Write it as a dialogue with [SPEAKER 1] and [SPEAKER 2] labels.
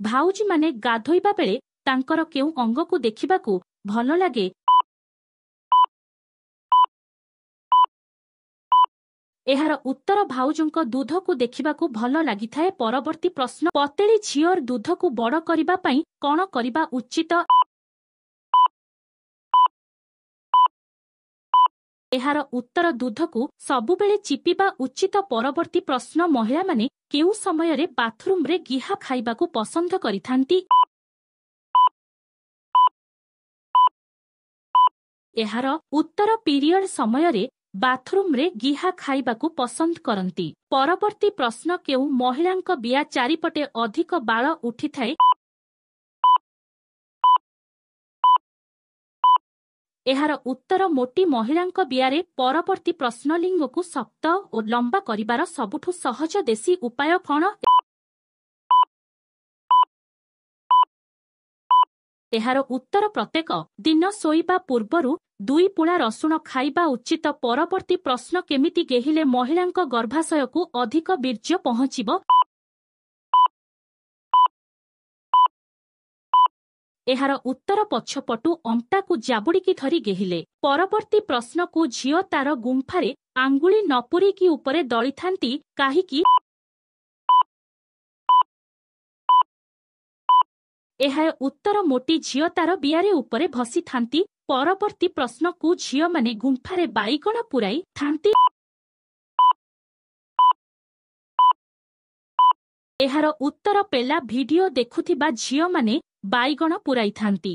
[SPEAKER 1] ଭାଉଜୀମାନେ ଗାଧୋଇବା ବେଳେ ତାଙ୍କର କେଉଁ ଅଙ୍ଗକୁ ଦେଖିବାକୁ ଭଲ ଲାଗେ? ଏହାର ଉତ୍ତର ଭାଉଜଙ୍କ ଦୁଧକୁ ଦେଖିବାକୁ ଭଲ ଲାଗିଥାଏ। ପରବର୍ତ୍ତୀ ପ୍ରଶ୍ନ, ପତେଳି ଝିଅର ଦୁଧକୁ ବଡ଼ କରିବା ପାଇଁ କଣ କରିବା ଉଚିତ? ଏହାର ଉତ୍ତର ଦୁଧକୁ ସବୁବେଳେ ଚିପିବା ଉଚିତ। ପରବର୍ତ୍ତୀ ପ୍ରଶ୍ନ, ମହିଳାମାନେ କେଉଁ ସମୟରେ ବାଥରୁମରେ ଗିହା ଖାଇବାକୁ ପସନ୍ଦ କରିଥାନ୍ତି? ଏହାର ଉତ୍ତର ପିରିୟଡ଼ ସମୟରେ ବାଥରୁମରେ ଗିହା ଖାଇବାକୁ ପସନ୍ଦ କରନ୍ତି। ପରବର୍ତ୍ତୀ ପ୍ରଶ୍ନ, କେଉଁ ମହିଳାଙ୍କ ବିଆ ଚାରିପଟେ ଅଧିକ ବାଳ ଉଠିଥାଏ? ଏହାର ଉତ୍ତର ମୋଟି ମହିଳାଙ୍କ ବିଆରେ। ପରବର୍ତ୍ତୀ ପ୍ରଶ୍ନ, ଲିଙ୍ଗକୁ ଶକ୍ତ ଓ ଲମ୍ବା କରିବାର ସବୁଠୁ ସହଜ ଦେଶୀ ଉପାୟ କଣ? ଏହାର ଉତ୍ତର ପ୍ରତ୍ୟେକ ଦିନ ଶୋଇବା ପୂର୍ବରୁ 2 ପୁଳା ରସୁଣ ଖାଇବା ଉଚିତ। ପରବର୍ତ୍ତୀ ପ୍ରଶ୍ନ, କେମିତି ଗେହିଲେ ମହିଳାଙ୍କ ଗର୍ଭାଶୟକୁ ଅଧିକ ବୀର୍ଯ୍ୟ ପହଞ୍ଚିବ? ଏହାର ଉତ୍ତର ପଛପଟୁ ଅଣ୍ଟାକୁ ଜାବୁଡ଼ିକି ଧରି ଗେହିଲେ। ପରବର୍ତ୍ତୀ ପ୍ରଶ୍ନକୁ, ଝିଅ ତାର ଗୁମ୍ଫାରେ ଆଙ୍ଗୁଳି ନ ପୂରେଇକି ଉପରେ ଦଳିଥାନ୍ତି କାହିଁକି? ଏହା ଉତ୍ତର, ମୋଟି ଝିଅ ତାର ବିଆରେ ଉପରେ ଭସିଥାନ୍ତି। ପରବର୍ତ୍ତୀ ପ୍ରଶ୍ନକୁ, ଝିଅମାନେ ଗୁମ୍ଫାରେ ବାଇଗଣ ପୁରାଇ ଥାନ୍ତି? ଏହାର ଉତ୍ତର, ପେଲା ଭିଡିଓ ଦେଖୁଥିବା ଝିଅମାନେ ବାଇଗଣ ପୁରାଇଥାନ୍ତି।